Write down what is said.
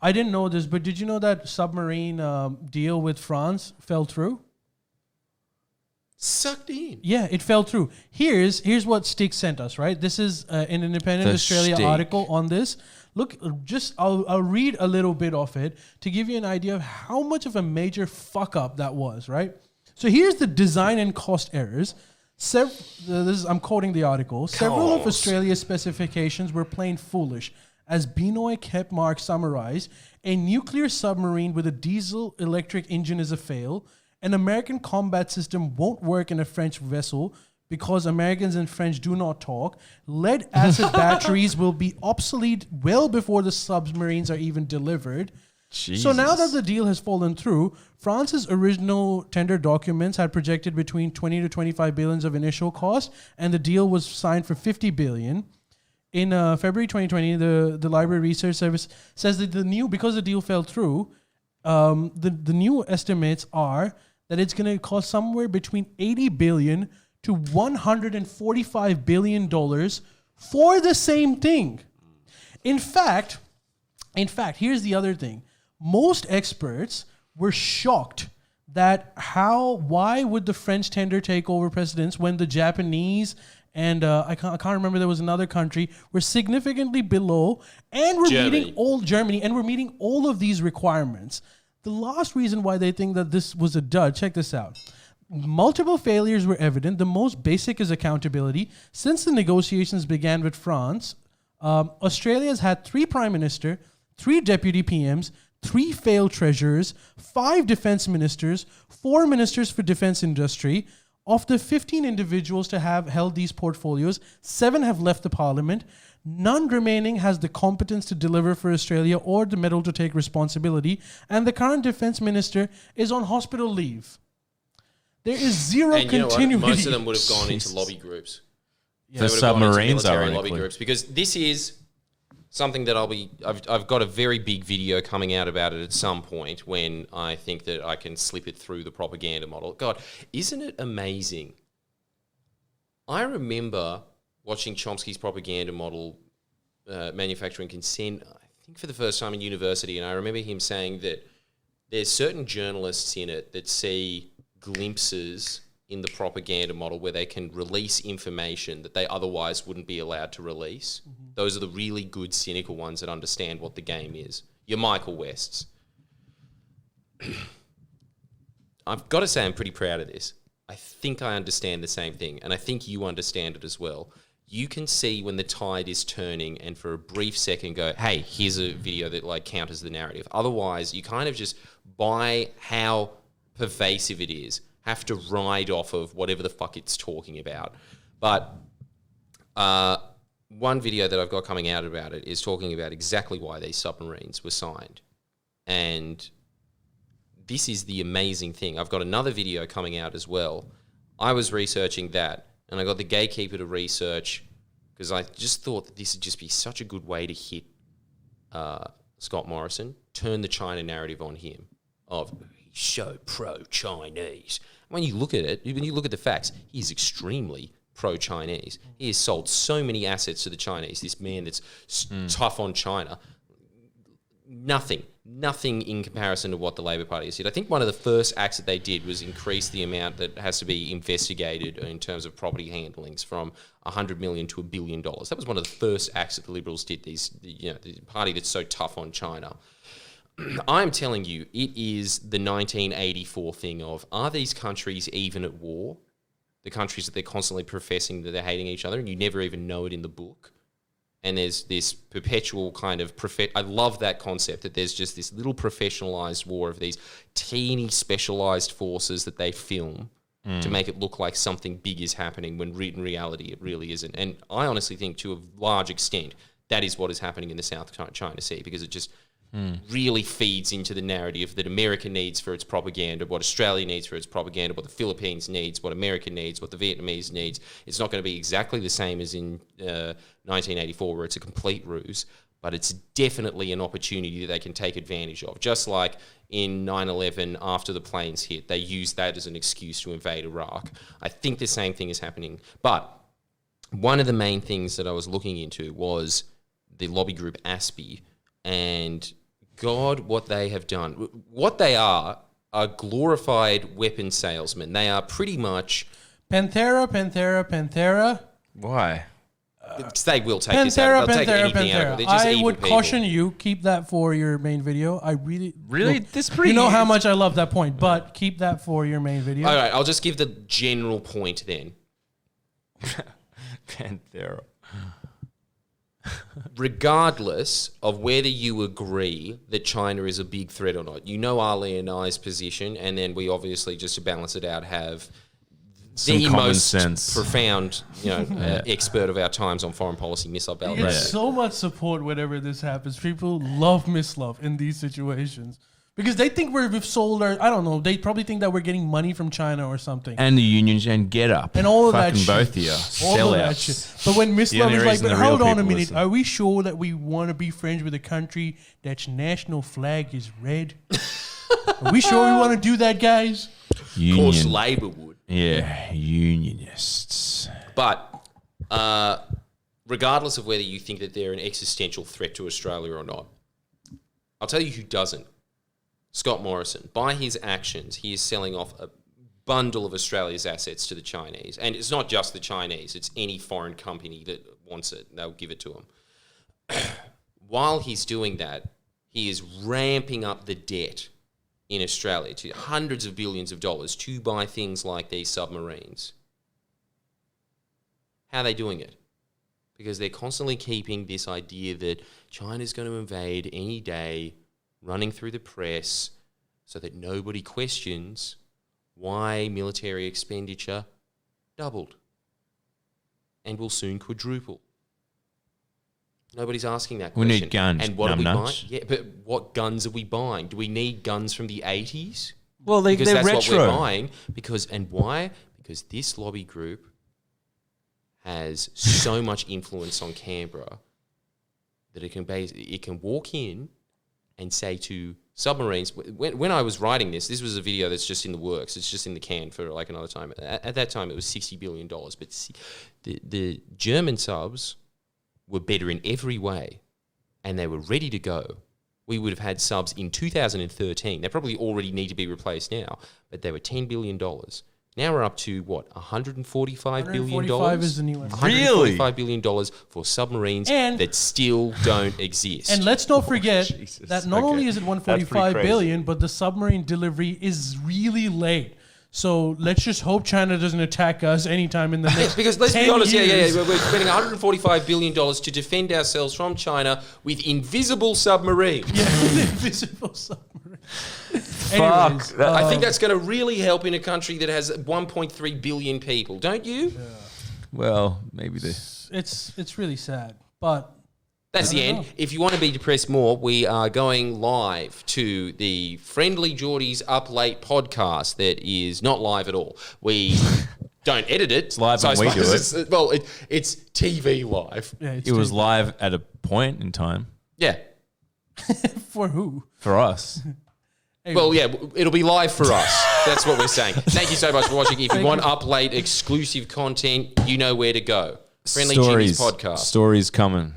I didn't know this, but did you know that submarine deal with France fell through? Sucked in. Yeah, it fell through. Here's what Stick sent us, right? This is an Independent The Australia Stick. article on this. Look, I'll read a little bit of it to give you an idea of how much of a major fuck up that was, right? So here's the design and cost errors. I'm quoting the article. Several of Australia's specifications were plain foolish. As Benoit Kepmark summarized, a nuclear submarine with a diesel-electric engine is a fail. An American combat system won't work in a French vessel because Americans and French do not talk. Lead-acid batteries will be obsolete well before the submarines are even delivered. Jesus. So now that the deal has fallen through, France's original tender documents had projected between 20 to 25 billions of initial cost, and the deal was signed for 50 billion. In February 2020, the Library Research Service says that because the deal fell through, the new estimates are that it's going to cost somewhere between 80 billion to 145 billion dollars for the same thing. In fact, here's the other thing. Most experts were shocked that why would the French tender take over precedence when the Japanese and I can't remember, there was another country, were significantly below, and we're meeting all of these requirements. The last reason why they think that this was a dud, check this out. Multiple failures were evident. The most basic is accountability. Since the negotiations began with France, Australia has had 3 prime minister, 3 deputy PMs, 3 failed treasurers, 5 defense ministers, 4 ministers for defense industry. Of the 15 individuals to have held these portfolios, 7 have left the parliament. None remaining has the competence to deliver for Australia or the mettle to take responsibility. And the current defense minister is on hospital leave. There is zero and continuity. You know what? Most of them would have gone into lobby groups. The submarines are lobby groups, because this is something that I've got a very big video coming out about it at some point when I think that I can slip it through the propaganda model. God, isn't it amazing? I remember watching Chomsky's propaganda model, Manufacturing Consent, I think for the first time in university, and I remember him saying that there's certain journalists in it that see glimpses in the propaganda model where they can release information that they otherwise wouldn't be allowed to release. Mm-hmm. Those are the really good, cynical ones that understand what the game is. Your Michael Wests. I've got to say I'm pretty proud of this. I think I understand the same thing, and I think you understand it as well. You can see when the tide is turning and for a brief second go, hey, here's a video that like counters the narrative. Otherwise, you kind of just, by how pervasive it is, have to ride off of whatever the fuck it's talking about. But one video that I've got coming out about it is talking about exactly why these submarines were signed. And this is the amazing thing. I've got another video coming out as well. I was researching that, and I got the Gatekeeper to research, because I just thought that this would just be such a good way to hit Scott Morrison, turn the China narrative on him of he's so pro-Chinese. When you look at it, when you look at the facts, he's extremely pro-Chinese. He has sold so many assets to the Chinese, this man that's tough on China. Nothing in comparison to what the Labor Party has did. I think one of the first acts that they did was increase the amount that has to be investigated in terms of property handlings from $100 million to $1 billion. That was one of the first acts that the Liberals did, the party that's so tough on China. I'm telling you, it is the 1984 thing of, are these countries even at war? The countries that they're constantly professing that they're hating each other, and you never even know it in the book. And there's this perpetual kind of... I love that concept, that there's just this little professionalised war of these teeny specialised forces that they film to make it look like something big is happening, when in reality it really isn't. And I honestly think, to a large extent, that is what is happening in the South China Sea, because it just... really feeds into the narrative that America needs for its propaganda, what Australia needs for its propaganda, what the Philippines needs, what America needs, what the Vietnamese needs. It's not going to be exactly the same as in 1984, where it's a complete ruse, but it's definitely an opportunity that they can take advantage of. Just like in 9/11, after the planes hit, they used that as an excuse to invade Iraq. I think the same thing is happening. But one of the main things that I was looking into was the lobby group ASPI, and God what they have done. What they are glorified weapon salesmen. They are pretty much... Panthera. Why? They will take this out. They'll take anything out of it. They're just I evil would people. caution you, keep that for your main video. I really... This pretty... You know how much I love that point, but keep that for your main video. All right, I'll just give the general point then. Panthera. Regardless of whether you agree that China is a big threat or not, you know Ali and I's position, and then we obviously, just to balance it out, have the most profound, expert of our times on foreign policy, Miss Abel. You get so much support whenever this happens. People love Miss Love in these situations. Because they think we've sold our... I don't know. They probably think that we're getting money from China or something. And the unions and Get Up. And all of that shit. shit. Both of you. All of that shit. But when Miss Love is like, but hold on a minute. Are we sure that we want to be friends with a country that's national flag is red? Are we sure we want to do that, guys? Of course, Labour would. Yeah, unionists. But regardless of whether you think that they're an existential threat to Australia or not, I'll tell you who doesn't. Scott Morrison. By his actions, he is selling off a bundle of Australia's assets to the Chinese. And it's not just the Chinese, it's any foreign company that wants it. They'll give it to him. While he's doing that, he is ramping up the debt in Australia to hundreds of billions of dollars to buy things like these submarines. How are they doing it? Because they're constantly keeping this idea that China's going to invade any day, running through the press so that nobody questions why military expenditure doubled and will soon quadruple. Nobody's asking that question. We need guns. And what are we buying? Yeah, but what guns are we buying? Do we need guns from the 80s? Well, they're that's retro. What we're buying. And why? Because this lobby group has so much influence on Canberra that it can walk in and say to submarines, when I was writing this was a video that's just in the works. It's just in the can for like another time. At that time, it was $60 billion. But the German subs were better in every way, and they were ready to go. We would have had subs in 2013. They probably already need to be replaced now, but they were $10 billion. Now we're up to, what, $145 billion? $145 is the new one. Really? $145 billion for submarines that still don't exist. And let's not forget that not only is it $145 billion, but the submarine delivery is really late. So let's just hope China doesn't attack us anytime in the next because let's 10 be honest, years. we're spending $145 billion to defend ourselves from China with invisible submarines. Yeah, invisible submarine. Fuck. I think that's going to really help in a country that has 1.3 billion people, don't you? Yeah. Well, maybe this. It's really sad, but that's the end. If you want to be depressed more, we are going live to the Friendly Geordies Up Late podcast that is not live at all. We don't edit it. It's live when we do it. It's TV live. Yeah, it was live at a point in time. Yeah. For who? For us. Well, yeah, it'll be live for us. That's what we're saying. Thank you so much for watching. If you want Up Late exclusive content, you know where to go. Friendly Geordies podcast. Stories coming.